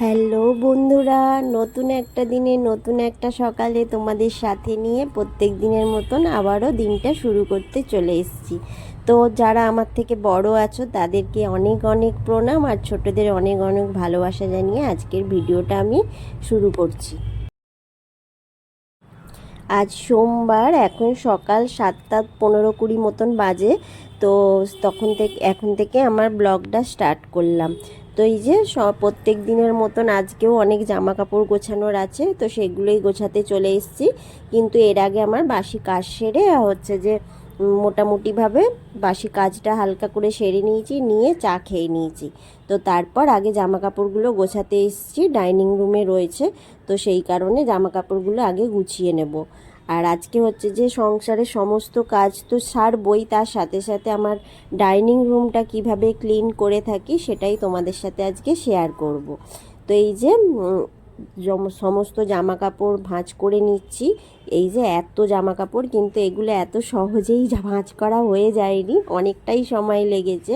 Hello বন্ধুরা, নতুন একটা দিনে নতুন একটা সকালে তোমাদের সাথে নিয়ে প্রত্যেক দিনের মতন আবারও দিনটা শুরু করতে চলে এসেছি। তো যারা আমার থেকে বড় আছো তাদেরকে অনেক অনেক প্রণাম, আর ছোটদের অনেক অনেক ভালোবাসা জানিয়ে আজকের ভিডিওটা আমি শুরু করছি। আজ সোমবার, এখন সকাল 7:15-20 মতন বাজে। তো এখন থেকে আমার ব্লগটা স্টার্ট করলাম। তো এই যে প্রত্যেক দিনের মতন আজকেও অনেক জামা কাপড় গোছানোর আছে, তো সেগুলোই গোছাতে চলে এসেছি। কিন্তু এর আগে আমার বাসি কাজ সেরে হচ্ছে যে মোটামুটিভাবে বাসি কাজটা হালকা করে সেরে নিয়েছি, নিয়ে চা খেয়ে নিয়েছি। তো তারপর আগে জামা কাপড়গুলো গোছাতে এসেছি, ডাইনিং রুমে রয়েছে। তো সেই কারণে জামা কাপড়গুলো আগে গুছিয়ে নেব। আর আজকে হচ্ছে যে সংসারের সমস্ত কাজ তো সারবই, তার সাথে সাথে আমার ডাইনিং রুমটা কিভাবে ক্লিন করে থাকি সেটাই তোমাদের সাথে আজকে শেয়ার করব। তো এই যে সমস্ত জামা কাপড় ভাঁজ করে নিচ্ছি। এই যে এত জামা কাপড়, কিন্তু এগুলো এত সহজেই ভাঁজ করা হয়ে যায়নি, অনেকটাই সময় লেগেছে।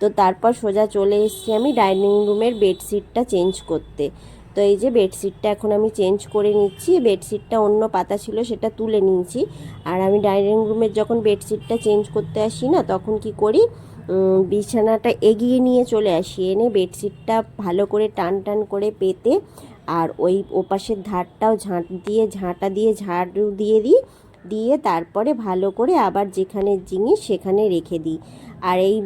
তো তারপর সোজা চলে এসেছি আমি ডাইনিং রুমের বেডশিটটা চেঞ্জ করতে। তো এই যে বেডশিটটা এখন আমি চেঞ্জ করে নিচ্ছি। বেডশিটটা অন্য পাতা ছিল, সেটা তুলে নিয়েছি। আর আমি ডাইনিং রুমের যখন বেডশিটটা চেঞ্জ করতে আসি না, তখন কি করি, বিছানাটা এগিয়ে নিয়ে চলে আসি, এনে বেডশিটটা ভালো করে টান টান করে পেতে, আর ওই ওপাশের ধারটাও ঝাঁটা দিয়ে ঝাড়ু দিয়ে দিই, দিয়ে তারপরে ভালো করে আবার যেখানে জিনিস সেখানে রেখে দিই। আর এই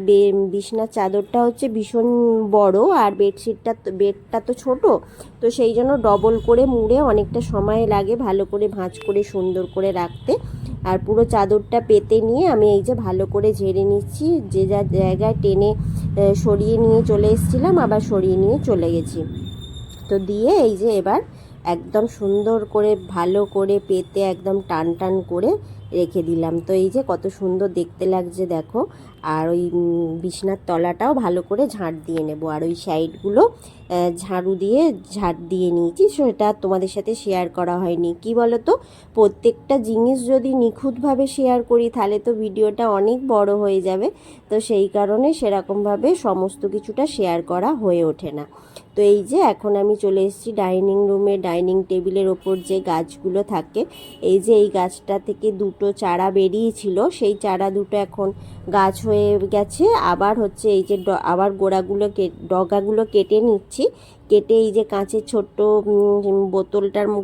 বিছনার চাদরটা হচ্ছে ভীষণ বড়, আর বেডটা তো ছোট। তো সেই জন্য ডবল করে মুড়ে অনেকটা সময় লাগে ভালো করে ভাঁজ করে সুন্দর করে রাখতে। আর পুরো চাদরটা পেতে নিয়ে আমি এই যে ভালো করে ঝেড়ে নিচ্ছি, যে যা জায়গায় টেনে সরিয়ে নিয়ে চলে এসেছিলাম আবার সরিয়ে নিয়ে চলে গেছি। তো দিয়ে এই যে এবার একদম সুন্দর করে ভালো করে পেতে একদম টান টান করে রেখে দিলাম। তো এই যে কত সুন্দর দেখতে লাগছে দেখো। আর ওই বিছনার তলাটাও ভালো করে ঝাঁট দিয়ে নেব, আর ওই সাইডগুলো ঝাড় দিয়ে নিয়েছি, সেটা তোমাদের সাথে শেয়ার করা হয়নি। কি বলো তো, প্রত্যেকটা জিনিস যদি নিখুঁতভাবে শেয়ার করি তাহলে তো ভিডিওটা অনেক বড় হয়ে যাবে। তো সেই কারণে সেরকমভাবে সমস্ত কিছুটা শেয়ার করা হয়ে ওঠে না। তো এই যে এখন আমি চলে এসেছি ডাইনিং রুমে। ডাইনিং টেবিলের ওপর যে গাছগুলো থাকে, এই যে এই গাছটা থেকে দুটো চারা বেরিয়েছিল, সেই চারা দুটো এখন গাছ হয়ে গেছে। আবার হচ্ছে এই যে আবার ডগাগুলো কেটে নিচ্ছি। কেটে এই যে কাঁচের ছোট্ট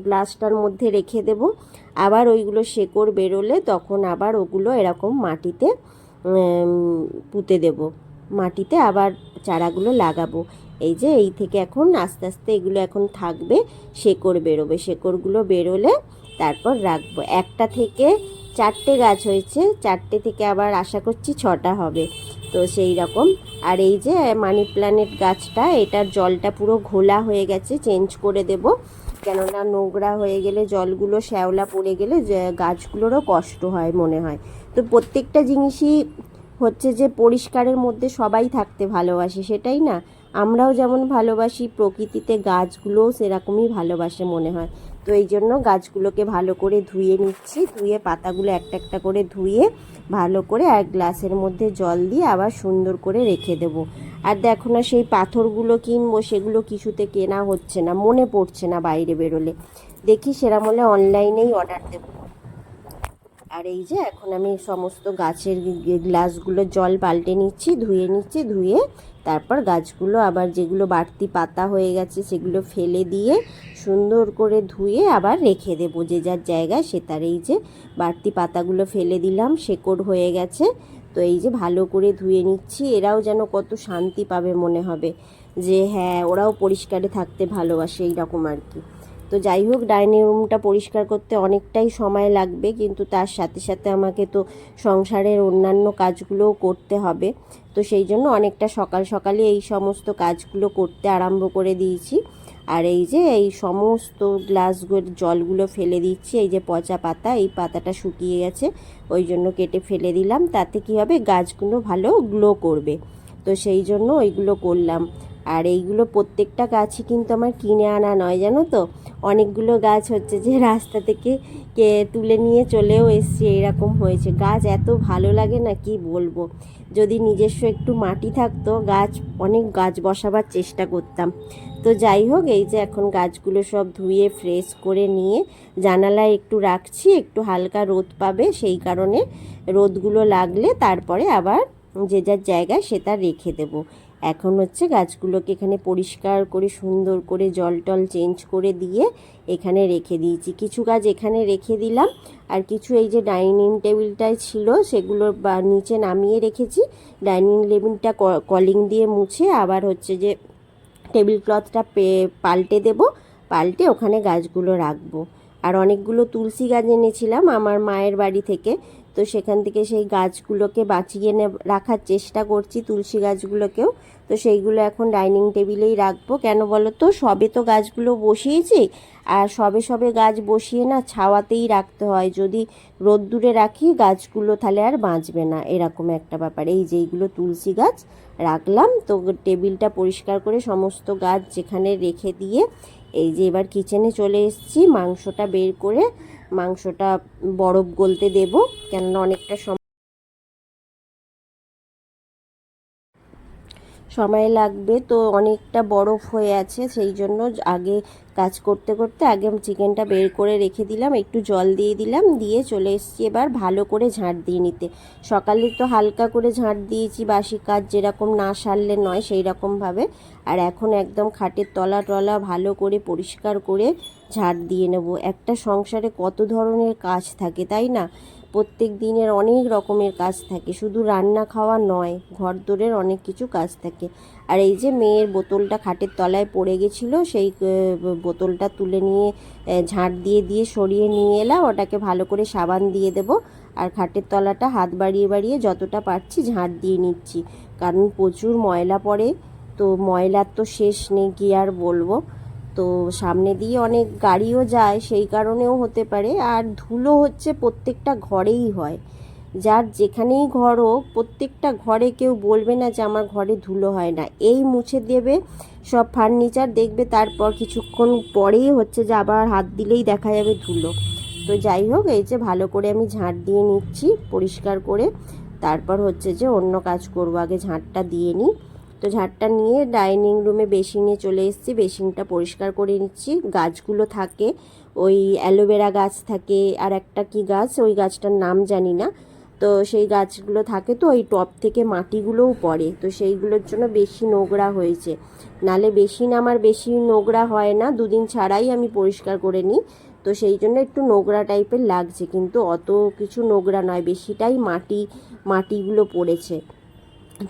গ্লাসটার মধ্যে রেখে দেব। আবার ওইগুলো শেকড় বেরোলে তখন আবার ওগুলো এরকম মাটিতে পুঁতে দেব, মাটিতে আবার চারাগুলো লাগাবো। এই যে এই থেকে এখন আস্তে আস্তে এগুলো এখন থাকবে, শেকড় বেরোবে, শেকড়গুলো বেরোলে তারপর রাখবো। একটা থেকে 4টে গাছ হয়েছে, 4টে থেকে আবার আশা করছি 6টা হবে। তো সেই রকম। আর এই যে মানি প্ল্যান্ট গাছটা, এটার জলটা পুরো ঘোলা হয়ে গেছে, চেঞ্জ করে দেব। কেননা নোংরা হয়ে গেলে, জলগুলো শ্যাওলা পড়ে গেলে গাছগুলোরও কষ্ট হয় মনে হয়। তো প্রত্যেকটা জিনিসই হচ্ছে যে পরিষ্কারের মধ্যে সবাই থাকতে ভালোবাসে, সেটাই না? আমরাও যেমন ভালোবাসি, প্রকৃতিতে গাছগুলোও সেরকমই ভালোবাসে মনে হয়। তো এই জন্য গাছগুলোকে ভালো করে ধুয়ে নিচ্ছি, ধুয়ে পাতাগুলো একটা একটা করে ধুয়ে ভালো করে আর গ্লাসের মধ্যে জল দিয়ে আবার সুন্দর করে রেখে দেবো। আর দেখো না, সেই পাথরগুলো কিনবো, সেগুলো কিছুতে কেনা হচ্ছে না, মনে পড়ছে না বাইরে বেরোলে। দেখি সেরম হলে অনলাইনেই অর্ডার দেবো। আর এই যে এখন আমি সমস্ত গাছের গ্লাসগুলো জল পাল্টে নিচ্ছি, ধুয়ে তারপর গাছগুলো আবার যেগুলো বাড়তি পাতা হয়ে গেছে সেগুলো ফেলে দিয়ে সুন্দর করে ধুয়ে আবার রেখে দেবো যে যার জায়গায়। সে তার এই যে বাড়তি পাতাগুলো ফেলে দিলাম, শেকড় হয়ে গেছে। তো এই যে ভালো করে ধুয়ে নিচ্ছি, এরাও যেন কত শান্তি পাবে মনে হবে যে হ্যাঁ, ওরাও পরিষ্কারে থাকতে ভালোবাসে, এইরকম আর কি। তো যাই হোক, ডাইনিং রুমটা পরিষ্কার করতে অনেকটাই সময় লাগবে, কিন্তু তার সাথে সাথে আমাকে তো সংসারের অন্যান্য কাজগুলোও করতে হবে। তো সেই জন্য অনেকটা সকাল সকালে এই সমস্ত কাজগুলো করতে আরম্ভ করে দিয়েছি। আর এই যে এই সমস্ত গ্লাসগুলোর জলগুলো ফেলে দিচ্ছি, এই যে পচা পাতা, এই পাতাটা শুকিয়ে গেছে, ওই জন্য কেটে ফেলে দিলাম। তাতে কী হবে, গাছগুলো ভালো গ্লো করবে। তো সেই জন্য ওইগুলো করলাম। আর এইগুলো প্রত্যেকটা গাছই কিন্তু আমার কিনে আনা নয়, জানো তো, অনেকগুলো গাছ হচ্ছে যে রাস্তা থেকে তুলে নিয়ে চলেও এসছি, এরকম হয়েছে। গাছ এত ভালো লাগে না কি বলবো, যদি নিজস্ব একটু মাটি থাকতো অনেক গাছ বসাবার চেষ্টা করতাম। তো যাই হোক, এই যে এখন গাছগুলো সব ধুয়ে ফ্রেশ করে নিয়ে জানালায় একটু রাখছি, একটু হালকা রোদ পাবে, সেই কারণে রোদগুলো লাগলে তারপরে আবার যে যার জায়গায় সেটা রেখে দেবো। এখন হচ্ছে গাছগুলোকে এখানে পরিষ্কার করে সুন্দর করে জল টল চেঞ্জ করে দিয়ে এখানে রেখে দিয়েছি। কিছু গাছ এখানে রেখে দিলাম, আর কিছু এই যে ডাইনিং টেবিলটায় ছিল সেগুলো নিচে নামিয়ে রেখেছি। ডাইনিং টেবিলটা কলিং দিয়ে মুছে আবার হচ্ছে যে টেবিল ক্লথটা পাল্টে দেব, পাল্টে ওখানে গাছগুলো রাখবো। আর অনেকগুলো তুলসী গাছ এনেছিলাম আমার মায়ের বাড়ি থেকে, তো সেখান থেকে সেই গাছগুলোকে বাঁচিয়ে রাখার চেষ্টা করছি, তুলসী গাছগুলোকেও। তো সেইগুলো এখন ডাইনিং টেবিলেই রাখবো। কেন বলো তো, সবে তো গাছগুলো বসিয়েছি, আর সবে সবে গাছ বসিয়ে না ছাওয়াতেই রাখতে হয়, যদি রোদ্দুরে রাখি গাছগুলো তাহলে আর বাঁচবে না, এরকম একটা ব্যাপার। এই যে এইগুলো তুলসী গাছ রাখলাম, তো টেবিলটা পরিষ্কার করে সমস্ত গাছ যেখানে রেখে দিয়ে এই যে এবার কিচেনে চলে এসেছি। মাংসটা বের করে মাংসটা বরফ গলতে দেবো, কেননা অনেকটা সময় লাগবে, তো অনেকটা বরফ হয়ে আছে, সেই জন্য আগে কাজ করতে করতে আগে চিকেনটা বের করে রেখে দিলাম, একটু জল দিয়ে দিলাম, দিয়ে চলে এসেছি এবার ভালো করে ঝাঁট দিয়ে নিতে। সকালে তো হালকা করে ঝাঁট দিয়েছি, বাসি কাজ যেরকম না সারলে নয় সেই রকমভাবে, আর এখন একদম খাটের তলা টলা ভালো করে পরিষ্কার করে ঝাঁট দিয়ে নেব। একটা সংসারে কত ধরনের কাজ থাকে তাই না, প্রত্যেক দিনের অনেক রকমের কাজ থাকে, শুধু রান্না খাওয়া নয়, ঘর দোরের অনেক কিছু কাজ থাকে। আর এই যে মেয়ের বোতলটা খাটের তলায় পড়ে গেছিলো, সেই বোতলটা তুলে নিয়ে ঝাঁট দিয়ে দিয়ে সরিয়ে নিয়ে এলাম, ওটাকে ভালো করে সাবান দিয়ে দেব। আর খাটের তলাটা হাত বাড়িয়ে বাড়িয়ে যতটা পারছি ঝাঁট দিয়ে নিচ্ছি, কারণ প্রচুর ময়লা পড়ে, তো ময়লার তো শেষ নেই, কি আর বলবো। তো সামনে দিয়ে অনেক গাড়িও যায়, সেই কারণেও হতে পারে। আর ধুলো হচ্ছে প্রত্যেকটা ঘরেই হয়, যার যেখানেই ঘর হোক প্রত্যেকটা ঘরে কেউ বলবে না যে আমার ঘরে ধুলো হয় না। এই মুছে দেবে সব ফার্নিচার, দেখবে তারপর কিছুক্ষণ পরেই হচ্ছে যে আবার হাত দিলেই দেখা যাবে ধুলো। তো যাই হোক, এই যে ভালো করে আমি ঝাঁট দিয়ে নিচ্ছি পরিষ্কার করে, তারপর হচ্ছে যে অন্য কাজ করবো, আগে ঝাঁটটা দিয়ে নিই। তো ঝাঁটটা নিয়ে ডাইনিং রুমে বেসিনে চলে এসেছি, বেসিনটা পরিষ্কার করে নিচ্ছি। গাছগুলো থাকে, ওই অ্যালোভেরা গাছ থাকে, আর একটা কি গাছ, ওই গাছটার নাম জানি না, তো সেই গাছগুলো থাকে, তো ওই টব থেকে মাটিগুলোও পড়ে, তো সেইগুলোর জন্য বেশি নোংরা হয়েছে। নালে বেসিন আমার বেশি নোংরা হয় না, দুদিন ছাড়াই আমি পরিষ্কার করে নিই, তো সেই জন্য একটু নোংরা টাইপের লাগছে, কিন্তু অত কিছু নোংরা নয়, বেশিটাই মাটিগুলো পড়েছে।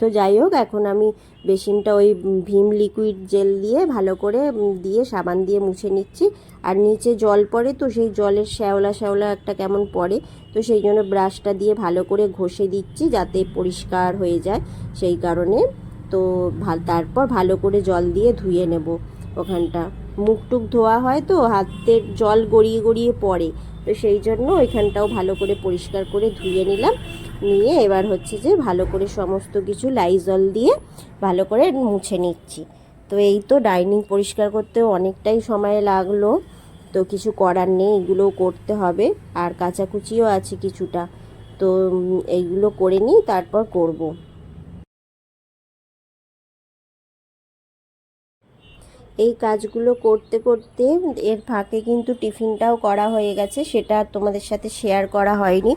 তো যাই হোক, এখন আমি বেসিনটা ওই ভিম লিকুইড জেল দিয়ে ভালো করে দিয়ে সাবান দিয়ে মুছে নিচ্ছি। আর নিচে জল পড়ে, তো সেই জলের শ্যাওলা শ্যাওলা একটা কেমন পড়ে, তো সেই জন্য ব্রাশটা দিয়ে ভালো করে ঘষে দিচ্ছি যাতে পরিষ্কার হয়ে যায়, সেই কারণে। তো তারপর ভালো করে জল দিয়ে ধুয়ে নেব ওখানটা। মুখ টুক ধোয়া হয় তো হাতের জল গড়িয়ে গড়িয়ে পড়ে, তো সেই জন্য ওইখানটাও ভালো করে পরিষ্কার করে ধুয়ে নিলাম। নিয়ে এবার হচ্ছে যে ভালো করে সমস্ত কিছু লাইজল দিয়ে ভালো করে মুছে নিচ্ছি। তো এই তো ডাইনিং পরিষ্কার করতেও অনেকটাই সময় লাগলো, তো কিছু করার নেই, এগুলোও করতে হবে। আর কাচাকুচিও আছে কিছুটা, তো এইগুলো করে নিই, তারপর করব। এই কাজগুলো করতে করতে এর ফাঁকে কিন্তু টিফিনটাও করা হয়ে গেছে, সেটা আর তোমাদের সাথে শেয়ার করা হয়নি,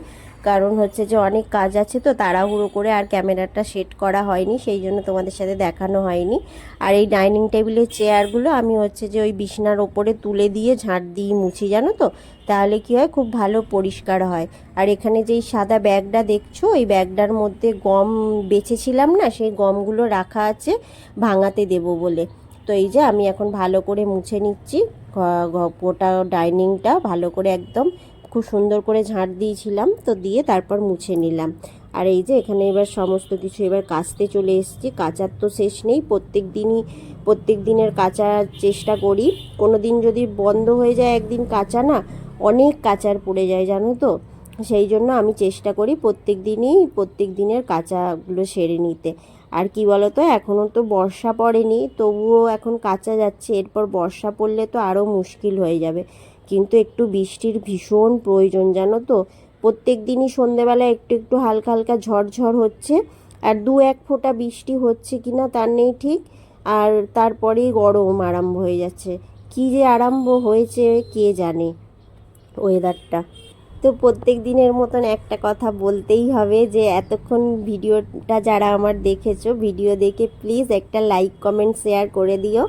কারণ হচ্ছে যে অনেক কাজ আছে, তো তাড়াহুড়ো করে আর ক্যামেরাটা সেট করা হয়নি, সেই জন্য তোমাদের সাথে দেখানো হয়নি। আর এই ডাইনিং টেবিলের চেয়ারগুলো আমি হচ্ছে যে ওই বিছনার ওপরে তুলে দিয়ে ঝাঁট দিয়ে মুছি, জানো তো, তাহলে কি হয়, খুব ভালো পরিষ্কার হয়। আর এখানে যেই সাদা ব্যাগটা দেখছো, ওই ব্যাগটার মধ্যে গম বেচেছিলাম না, সেই গমগুলো রাখা আছে ভাঙাতে দেবো বলে। তো এই যে আমি এখন ভালো করে মুছে নিচ্ছি গোটা ডাইনিংটা, ভালো করে একদম খুব সুন্দর করে ঝাঁট দিয়েছিলাম, তো দিয়ে তারপর মুছে নিলাম। আর এই যে এখানে এবার সমস্ত কিছু এবার কাচতে চলে এসেছি, কাচার তো শেষ নেই, প্রত্যেক দিনের কাচার চেষ্টা করি। কোনো দিন যদি বন্ধ হয়ে যায় একদিন কাচা, না অনেক কাচার পড়ে যায় জানো তো, সেই জন্য আমি চেষ্টা করি প্রত্যেক দিনের কাচাগুলো সেরে নিতে। আর কি বলো তো, এখনও তো বর্ষা পড়েনি, তবুও এখন কাঁচা যাচ্ছে, এরপর বর্ষা পড়লে তো আরও মুশকিল হয়ে যাবে। কিন্তু একটু বৃষ্টির ভীষণ প্রয়োজন জানো তো। প্রত্যেক দিনই সন্ধেবেলা একটু একটু হালকা হালকা ঝড়ঝড় হচ্ছে, আর দু এক ফোঁটা বৃষ্টি হচ্ছে কি না তার নেই ঠিক। আর তারপরেই গরম আরম্ভ হয়ে যাচ্ছে। কী যে আরম্ভ হয়েছে কে জানে ওয়েদারটা। তো প্রত্যেক দিনের মতন একটা কথা বলতেই হবে যে এতক্ষণ ভিডিওটা যারা আমার দেখেছো, ভিডিও দেখে প্লিজ একটা লাইক কমেন্ট শেয়ার করে দিও।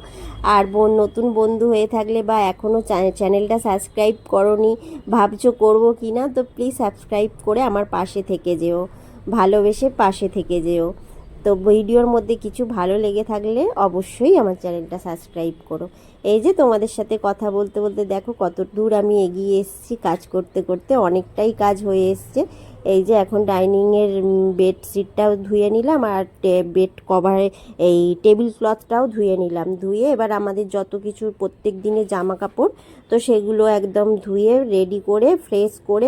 আর নতুন বন্ধু হয়ে থাকলে বা এখনও চ্যানেলটা সাবস্ক্রাইব করোনি, ভাবছো করবো কি না, তো প্লিজ সাবস্ক্রাইব করে আমার পাশে থেকে যেও, ভালোবেসে পাশে থেকে যেও। তো ভিডিওর মধ্যে কিছু ভালো লেগে থাকলে অবশ্যই আমার চ্যানেলটা সাবস্ক্রাইব করো। এই যে তোমাদের সাথে কথা বলতে বলতে দেখো কত দূর আমি এগিয়ে এসেছি, কাজ করতে করতে অনেকটাই কাজ হয়ে এসছে। এই যে এখন ডাইনিংয়ের বেডশিটটাও ধুয়ে নিলাম, আর বেড কভারে এই টেবিল ক্লথটাও ধুয়ে নিলাম। ধুয়ে এবার আমাদের যত কিছু প্রত্যেক দিনের জামা কাপড়, তো সেগুলো একদম ধুয়ে রেডি করে ফ্রেশ করে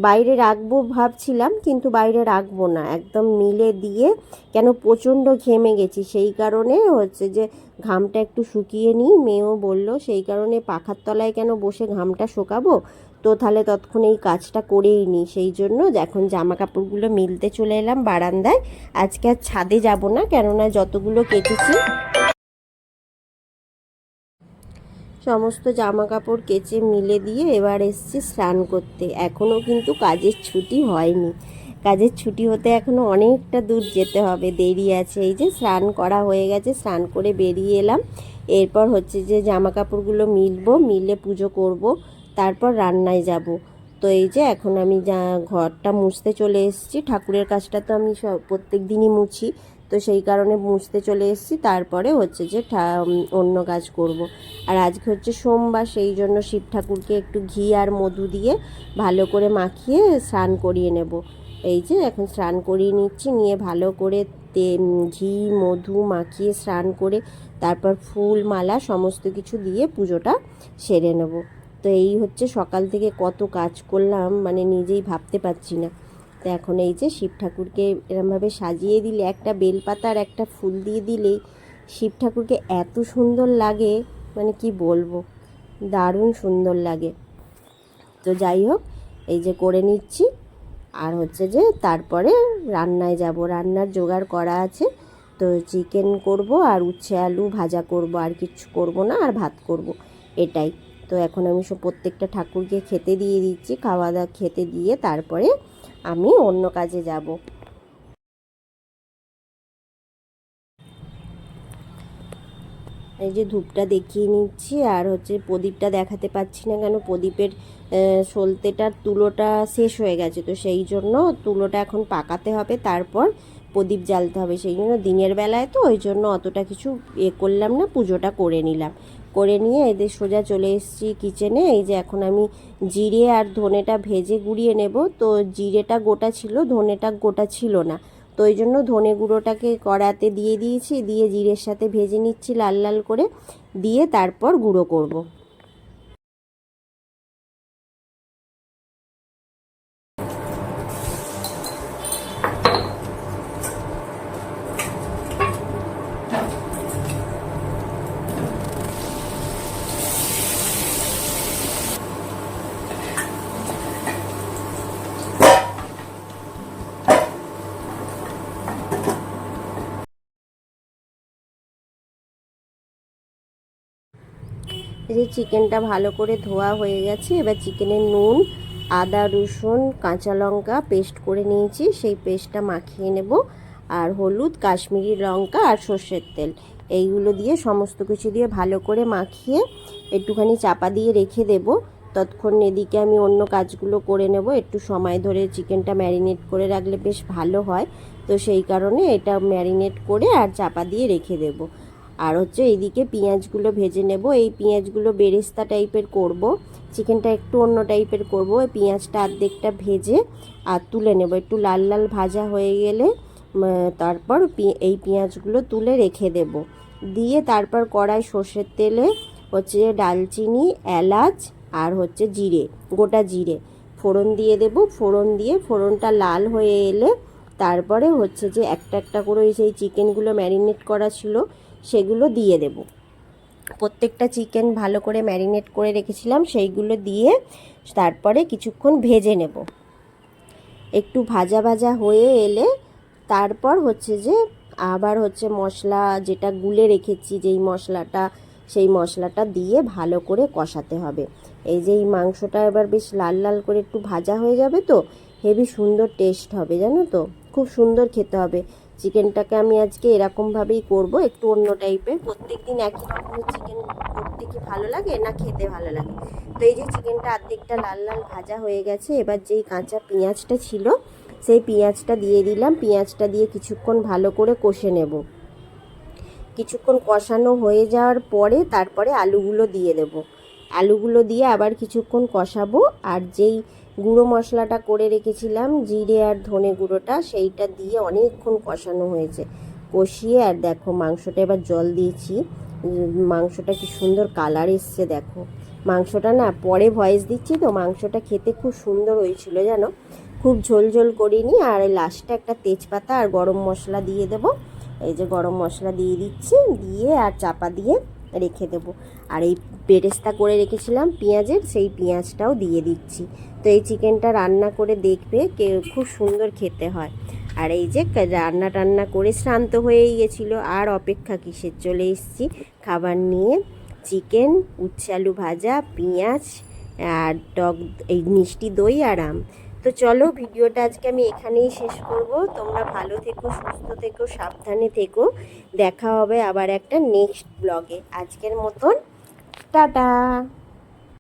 বাইরে রাখবো ভাবছিলাম, কিন্তু বাইরে রাখবো না, একদম মিলে দিয়ে, কেন প্রচণ্ড ঘেমে গেছি, সেই কারণে হচ্ছে যে ঘামটা একটু শুকিয়ে নিই। মেয়েও বলল সেই কারণে পাখার তলায় কেন বসে ঘামটা শুকাবো, তো তাহলে ততক্ষণ এই কাজটা করেই নিই। সেই জন্য এখন জামা কাপড়গুলো মিলতে চলে এলাম বারান্দায়। আজকে আর ছাদে যাব না, কেননা যতগুলো কেচেছি সমস্ত জামা কাপড় কেচে মিলে দিয়ে এবার এসেছি স্নান করতে। এখনও কিন্তু কাজের ছুটি হয়নি, কাজের ছুটি হতে এখনও অনেকটা দূর যেতে হবে, দেরি আছে। এই যে স্নান করা হয়ে গেছে, স্নান করে বেরিয়ে এলাম। এরপর হচ্ছে যে জামা কাপড়গুলো মিলবো, মিলে পুজো করব, তারপর রান্নায় যাব। তো এই যে এখন আমি ঘরটা মুছতে চলে এসেছি। ঠাকুরের কাজটা তো আমি প্রত্যেক দিনই মুছি, তো সেই কারণে মুছতে চলে এসেছি। তারপরে হচ্ছে যে অন্য কাজ করব। আর আজকে হচ্ছে সোমবার, সেই জন্য শিব ঠাকুরকে একটু ঘি আর মধু দিয়ে ভালো করে মাখিয়ে স্নান করিয়ে নেব। এই যে এখন স্নান করিয়ে নিচ্ছি, নিয়ে ভালো করে ঘি মধু মাখিয়ে স্নান করে তারপর ফুল মালা সমস্ত কিছু দিয়ে পুজোটা সেরে নেব। তো এই হচ্ছে সকাল থেকে কত কাজ করলাম, মানে নিজেই ভাবতে পারছি না। তো এখন এই যে শিব ঠাকুরকে এরমভাবে সাজিয়ে দিলে, একটা বেলপাতা আর একটা ফুল দিয়ে দিলেই শিব ঠাকুরকে এত সুন্দর লাগে, মানে কি বলবো, দারুণ সুন্দর লাগে। তো যাই হোক, এই যে করে নিচ্ছি। আর হচ্ছে যে তারপরে রান্নায় যাব, রান্নার জোগাড় করা আছে। তো চিকেন করব আর উচ্ছে আলু ভাজা করব, আর কিচ্ছু করব না, আর ভাত করব, এটাই। তো এখন আমি প্রত্যেকটা ঠাকুরকে খেতে দিয়ে দিচ্ছি, খাওয়া দাওয়া খেতে দিয়ে তারপরে আমি অন্য কাজে যাব। এই যে ধূপটা দেখিয়ে নিচ্ছি, আর হচ্ছে প্রদীপটা দেখাতে পাচ্ছি না, কেন প্রদীপের সলতেটার তুলোটা শেষ হয়ে গেছে, তো সেই জন্য তুলোটা এখন পাকাতে হবে, তারপর প্রদীপ জ্বালতে হবে। সেই জন্য দিনের বেলায় তো ওই জন্য অতটা কিছু করলাম না, পুজোটা করে নিলাম। করে নিয়ে এদের সোজা চলে এসেছি কিচেনে। এই যে এখন আমি জিরে আর ধনেটা ভেজে গুঁড়িয়ে নেব। তো জিরেটা গোটা ছিল, ধনেটা গোটা ছিল না, তো ওই জন্য ধনে গুঁড়োটাকে কড়াতে দিয়ে দিয়েছি, দিয়ে জিরের সাথে ভেজে নিচ্ছি লাল লাল করে, দিয়ে তারপর গুঁড়ো করব। এই যে চিকেনটা ভালো করে ধোয়া হয়ে গেছে, এবার চিকেনের নুন, আদা রসুন কাঁচা লঙ্কা পেস্ট করে নিয়েছি, সেই পেস্টটা মাখিয়ে নেব। আর হলুদ, কাশ্মীরি লঙ্কা আর সর্ষের তেল, এইগুলো দিয়ে সমস্ত কিছু দিয়ে ভালো করে মাখিয়ে একটুখানি চাপা দিয়ে রেখে দেব। ততক্ষণ এদিকে আমি অন্য কাজগুলো করে নেব। একটু সময় ধরে চিকেনটা ম্যারিনেট করে রাখলে বেশ ভালো হয়, তো সেই কারণে এটা ম্যারিনেট করে আর চাপা দিয়ে রেখে দেব। আর হচ্ছে এইদিকে পেঁয়াজগুলো ভেজে নেব। এই পেঁয়াজগুলো বেরেস্তা টাইপের করব, চিকেনটা একটু অন্য টাইপের করব। পেঁয়াজটা অর্ধেকটা ভেজে আর তুলে নেব, একটু লাল লাল ভাজা হয়ে গেলে তারপর এই পেঁয়াজগুলো তুলে রেখে দেব। দিয়ে তারপর কড়াই সর্ষের তেলে হচ্ছে ডালচিনি, এলাচ আর হচ্ছে জিরে, গোটা জিরে ফোড়ন দিয়ে দেব। ফোড়ন দিয়ে ফোড়নটা লাল হয়ে এলে তারপরে হচ্ছে যে একটা একটা করে ওই সেই চিকেনগুলো ম্যারিনেট করা ছিল সেগুলো দিয়ে দেব। প্রত্যেকটা চিকেন ভালো করে ম্যারিনেট করে রেখেছিলাম সেইগুলো দিয়ে তারপরে কিছুক্ষণ ভেজে নেব। একটু ভাজা ভাজা হয়ে এলে তারপর হচ্ছে যে আবার হচ্ছে মশলা যেটা গুলে রেখেছি যেই মশলাটা, সেই মশলাটা দিয়ে ভালো করে কষাতে হবে। এই যে এই মাংসটা এবার বেশ লাল লাল করে একটু ভাজা হয়ে যাবে, তো হেভি সুন্দর টেস্ট হবে, জানো তো, খুব সুন্দর খেতে হবে। চিকেনটাকে আমি আজকে এরকমভাবেই করব, একটু অন্য টাইপের। প্রত্যেক দিন একই রকমের চিকেন করতে কি ভালো লাগে না খেতে ভালো লাগে? তো এই যে চিকেনটা অর্ধেকটা লাল লাল ভাজা হয়ে গেছে, এবার যেই কাঁচা পেঁয়াজটা ছিল সেই পেঁয়াজটা দিয়ে দিলাম। পেঁয়াজটা দিয়ে কিছুক্ষণ ভালো করে কষে নেব। কিছুক্ষণ কষানো হয়ে যাওয়ার পরে তারপরে আলুগুলো দিয়ে দেব। আলুগুলো দিয়ে আবার কিছুক্ষণ কষাবো। আর যেই গুঁড়ো মশলাটা করে রেখেছিলাম জিরে আর ধনে গুঁড়োটা, সেইটা দিয়ে অনেকক্ষণ কষানো হয়েছে। কষিয়ে আর দেখো মাংসটা এবার জল দিয়েছি। মাংসটা কি সুন্দর কালার এসছে দেখো। মাংসটা না পরে ভয়েস দিচ্ছি তো, মাংসটা খেতে খুব সুন্দর হয়েছিল জানো, খুব ঝোল ঝোল করিনি। আর লাস্টে একটা তেজপাতা আর গরম মশলা দিয়ে দেব। এই যে গরম মশলা দিয়ে দিচ্ছি, দিয়ে আর চাপা দিয়ে রেখে দেব। আর এই বেরেস্তা করে রেখেছিলাম পেঁয়াজের, সেই পেঁয়াজটাও দিয়ে দিচ্ছি। তো এই চিকেনটা রান্না করে দেখবে খুব সুন্দর খেতে হয়। আর এই যে রান্না টান্না করে শ্রান্ত হয়েই গেছিলো, আর অপেক্ষা কিসের, চলে এসেছি খাবার নিয়ে। চিকেন, উচ্ছে আলু ভাজা, পেঁয়াজ আর টক এই মিষ্টি দই আর আম। তো চলো ভিডিওটা আজকে আমি এখানেই শেষ করব। তোমরা ভালো থেকো, সুস্থ থেকো, সাবধানে থেকো। দেখা হবে আবার একটা নেক্সট ব্লগে। আজকের মতন টাটা।